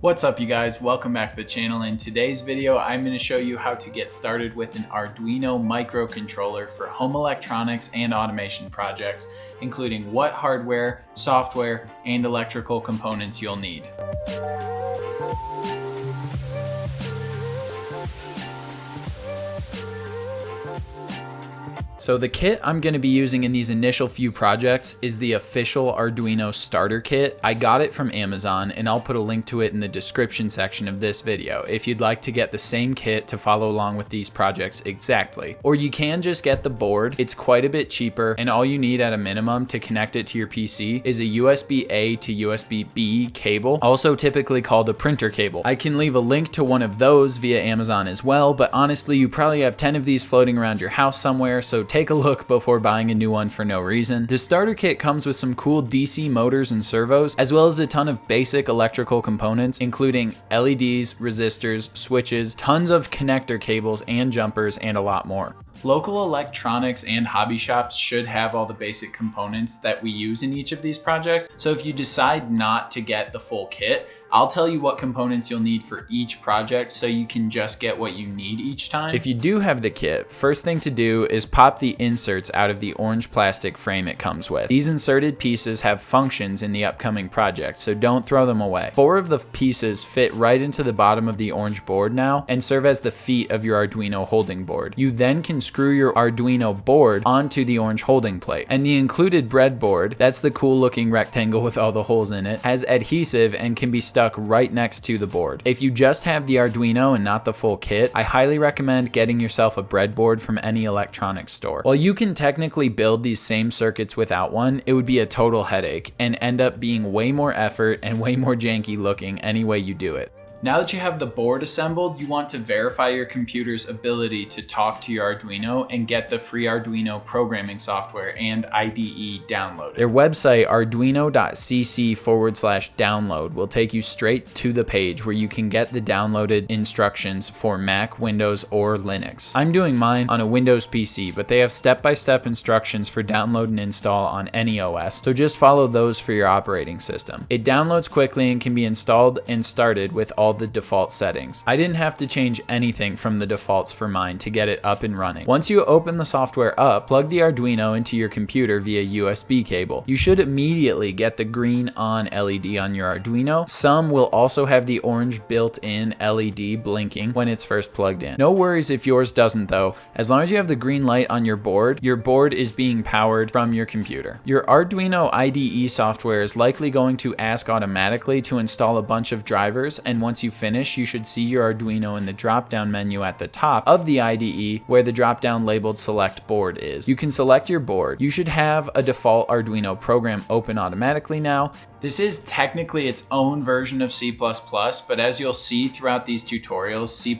What's up you guys, welcome back to the channel. In today's video, I'm going to show you how to get started with an Arduino microcontroller for home electronics and automation projects, including what hardware, software, and electrical components you'll need. So the kit I'm going to be using in these initial few projects is the official Arduino starter kit. I got it from Amazon and I'll put a link to it in the description section of this video if you'd like to get the same kit to follow along with these projects exactly. Or you can just get the board. It's quite a bit cheaper and all you need at a minimum to connect it to your PC is a USB-A to USB-B cable, also typically called a printer cable. I can leave a link to one of those via Amazon as well, but honestly you probably have 10 of these floating around your house somewhere, so take a look before buying a new one for no reason. The starter kit comes with some cool DC motors and servos, as well as a ton of basic electrical components, including LEDs, resistors, switches, tons of connector cables and jumpers, and a lot more. Local electronics and hobby shops should have all the basic components that we use in each of these projects. So if you decide not to get the full kit, I'll tell you what components you'll need for each project so you can just get what you need each time. If you do have the kit, first thing to do is pop the inserts out of the orange plastic frame it comes with. These inserted pieces have functions in the upcoming project, so don't throw them away. 4 of the pieces fit right into the bottom of the orange board now and serve as the feet of your Arduino holding board. You then can screw your Arduino board onto the orange holding plate. And the included breadboard, that's the cool looking rectangle with all the holes in it, has adhesive and can be stuck right next to the board. If you just have the Arduino and not the full kit, I highly recommend getting yourself a breadboard from any electronics store. While you can technically build these same circuits without one, it would be a total headache and end up being way more effort and way more janky looking any way you do it. Now that you have the board assembled, you want to verify your computer's ability to talk to your Arduino and get the free Arduino programming software and IDE downloaded. Their website, arduino.cc/download, will take you straight to the page where you can get the downloaded instructions for Mac, Windows, or Linux. I'm doing mine on a Windows PC, but they have step-by-step instructions for download and install on any OS, so just follow those for your operating system. It downloads quickly and can be installed and started with all the default settings. I didn't have to change anything from the defaults for mine to get it up and running. Once you open the software up, plug the Arduino into your computer via USB cable. You should immediately get the green on LED on your Arduino. Some will also have the orange built-in LED blinking when it's first plugged in. No worries if yours doesn't though. As long as you have the green light on your board is being powered from your computer. Your Arduino IDE software is likely going to ask automatically to install a bunch of drivers, and once you finish, you should see your Arduino in the drop-down menu at the top of the IDE where the drop-down labeled select board is. You can select your board. You should have a default Arduino program open automatically now. This is technically its own version of C++, but as you'll see throughout these tutorials, C++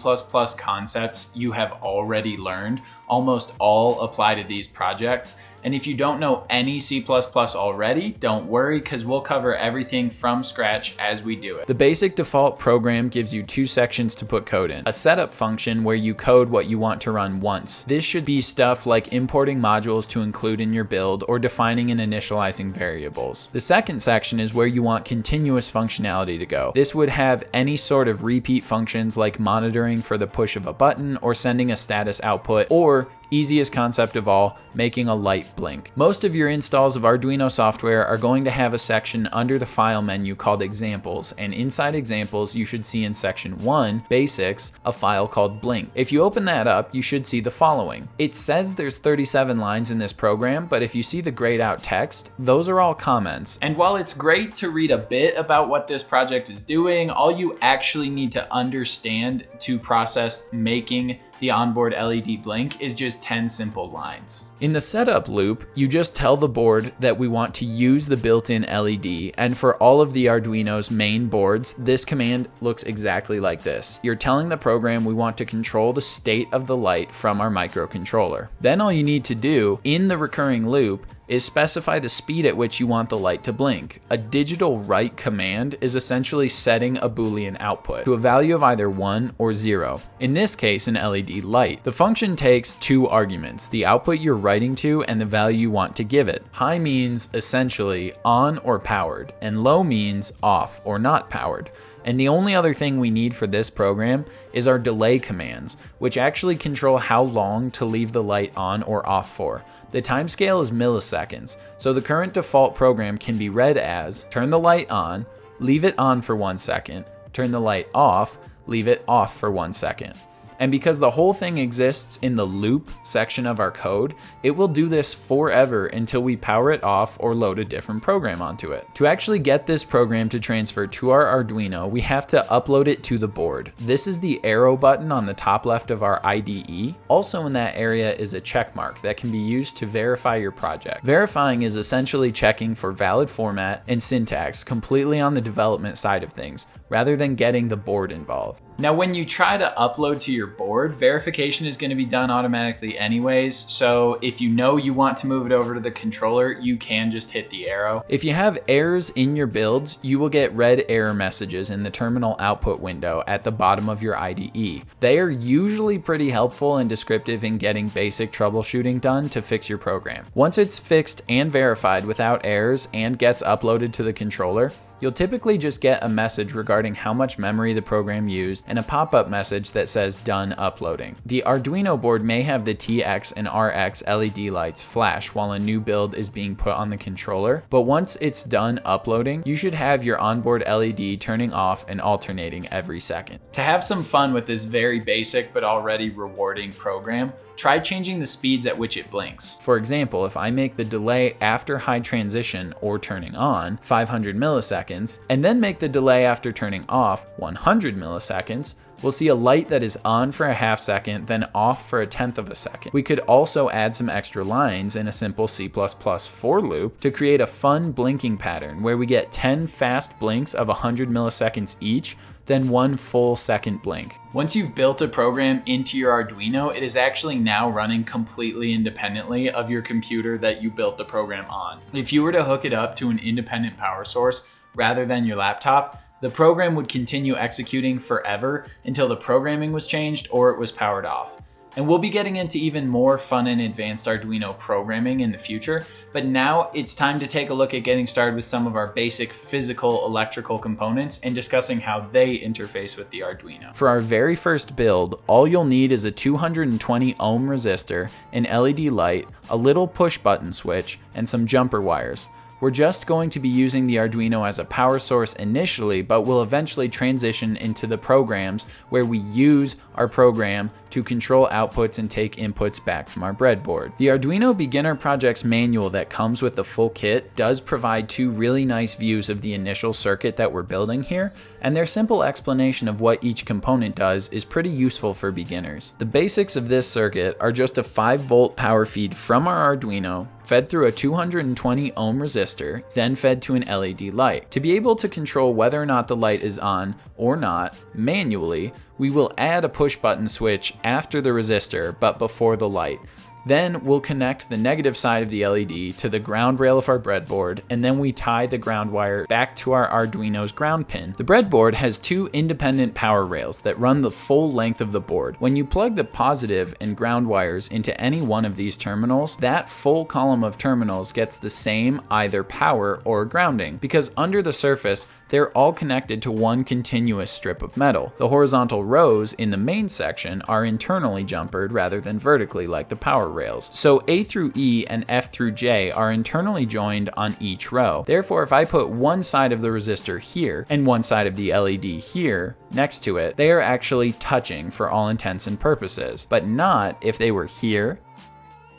concepts you have already learned almost all apply to these projects. And if you don't know any C++ already, don't worry, because we'll cover everything from scratch as we do it. The basic default program gives you 2 sections to put code in. A setup function where you code what you want to run once. This should be stuff like importing modules to include in your build or defining and initializing variables. The second section is where you want continuous functionality to go. This would have any sort of repeat functions like monitoring for the push of a button or sending a status output, or easiest concept of all, making a light blink. Most of your installs of Arduino software are going to have a section under the file menu called examples, and inside examples you should see in section 1, basics, a file called blink. If you open that up, you should see the following. It says there's 37 lines in this program, but if you see the grayed out text, those are all comments. And while it's great to read a bit about what this project is doing, all you actually need to understand to process making the onboard LED blink is just 10 simple lines. In the setup loop, you just tell the board that we want to use the built-in LED, and for all of the Arduino's main boards, this command looks exactly like this. You're telling the program we want to control the state of the light from our microcontroller. Then all you need to do in the recurring loop is specify the speed at which you want the light to blink. A digital write command is essentially setting a Boolean output to a value of either 1 or 0. In this case, an LED light. The function takes 2 arguments, the output you're writing to and the value you want to give it. High means essentially on or powered, and low means off or not powered. And the only other thing we need for this program is our delay commands, which actually control how long to leave the light on or off for. The timescale is milliseconds, so the current default program can be read as turn the light on, leave it on for 1 second, turn the light off, leave it off for 1 second. And because the whole thing exists in the loop section of our code, it will do this forever until we power it off or load a different program onto it. To actually get this program to transfer to our Arduino, we have to upload it to the board. This is the arrow button on the top left of our IDE. Also in that area is a check mark that can be used to verify your project. Verifying is essentially checking for valid format and syntax completely on the development side of things, rather than getting the board involved. Now, when you try to upload to your board, verification is going to be done automatically anyways, so if you know you want to move it over to the controller, you can just hit the arrow. If you have errors in your builds, you will get red error messages in the terminal output window at the bottom of your IDE. They are usually pretty helpful and descriptive in getting basic troubleshooting done to fix your program. Once it's fixed and verified without errors and gets uploaded to the controller, you'll typically just get a message regarding how much memory the program used and a pop-up message that says done uploading. The Arduino board may have the TX and RX LED lights flash while a new build is being put on the controller, but once it's done uploading, you should have your onboard LED turning off and alternating every second. To have some fun with this very basic but already rewarding program, try changing the speeds at which it blinks. For example, if I make the delay after high transition or turning on 500 milliseconds, and then make the delay after turning off 100 milliseconds, we'll see a light that is on for a half second, then off for a tenth of a second. We could also add some extra lines in a simple C++ for loop to create a fun blinking pattern where we get 10 fast blinks of 100 milliseconds each, then 1 full second blink. Once you've built a program into your Arduino, it is actually now running completely independently of your computer that you built the program on. If you were to hook it up to an independent power source rather than your laptop, the program would continue executing forever until the programming was changed or it was powered off. And we'll be getting into even more fun and advanced Arduino programming in the future, but now it's time to take a look at getting started with some of our basic physical electrical components and discussing how they interface with the Arduino. For our very first build, all you'll need is a 220 ohm resistor, an LED light, a little push button switch, and some jumper wires. We're just going to be using the Arduino as a power source initially, but we'll eventually transition into the programs where we use our program to control outputs and take inputs back from our breadboard. The Arduino Beginner Projects manual that comes with the full kit does provide 2 really nice views of the initial circuit that we're building here, and their simple explanation of what each component does is pretty useful for beginners. The basics of this circuit are just a 5-volt power feed from our Arduino, fed through a 220 ohm resistor, then fed to an LED light. To be able to control whether or not the light is on or not manually, we will add a push button switch after the resistor but before the light. Then we'll connect the negative side of the LED to the ground rail of our breadboard, and then we tie the ground wire back to our Arduino's ground pin. The breadboard has 2 independent power rails that run the full length of the board. When you plug the positive and ground wires into any one of these terminals, that full column of terminals gets the same either power or grounding, because under the surface, they're all connected to one continuous strip of metal. The horizontal rows in the main section are internally jumpered rather than vertically like the power rails. So A through E and F through J are internally joined on each row. Therefore, if I put one side of the resistor here and one side of the LED here next to it, they are actually touching for all intents and purposes, but not if they were here,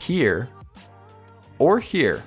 here, or here.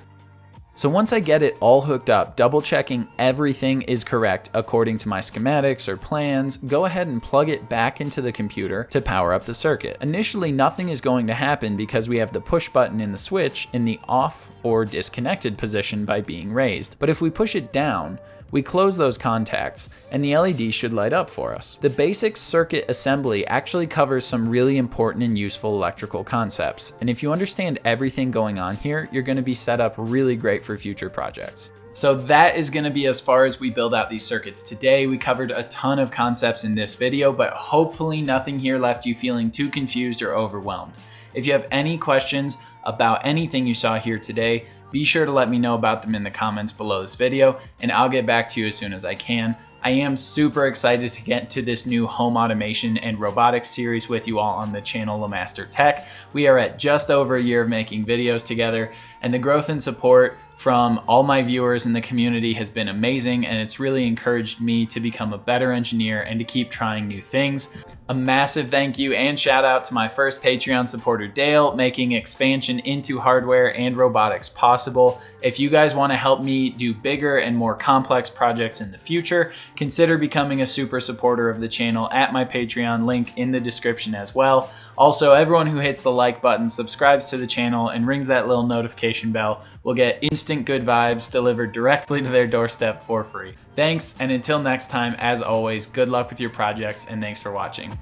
So once I get it all hooked up, double checking everything is correct according to my schematics or plans, go ahead and plug it back into the computer to power up the circuit. Initially, nothing is going to happen because we have the push button in the switch in the off or disconnected position by being raised. But if we push it down, we close those contacts and the LED should light up for us. The basic circuit assembly actually covers some really important and useful electrical concepts, and if you understand everything going on here, you're going to be set up really great for future projects. So that is going to be as far as we build out these circuits today. We covered a ton of concepts in this video, but hopefully nothing here left you feeling too confused or overwhelmed. If you have any questions about anything you saw here today, be sure to let me know about them in the comments below this video, and I'll get back to you as soon as I can. I am super excited to get to this new home automation and robotics series with you all on the channel Lemaster Tech. We are at just over a year of making videos together, and the growth and support from all my viewers in the community has been amazing, and it's really encouraged me to become a better engineer and to keep trying new things. A massive thank you and shout out to my first Patreon supporter, Dale, making expansion into hardware and robotics possible. If you guys want to help me do bigger and more complex projects in the future, consider becoming a super supporter of the channel at my Patreon, link in the description as well. Also, everyone who hits the like button, subscribes to the channel, and rings that little notification bell will get instant good vibes delivered directly to their doorstep for free. Thanks, and until next time, as always, good luck with your projects, and thanks for watching.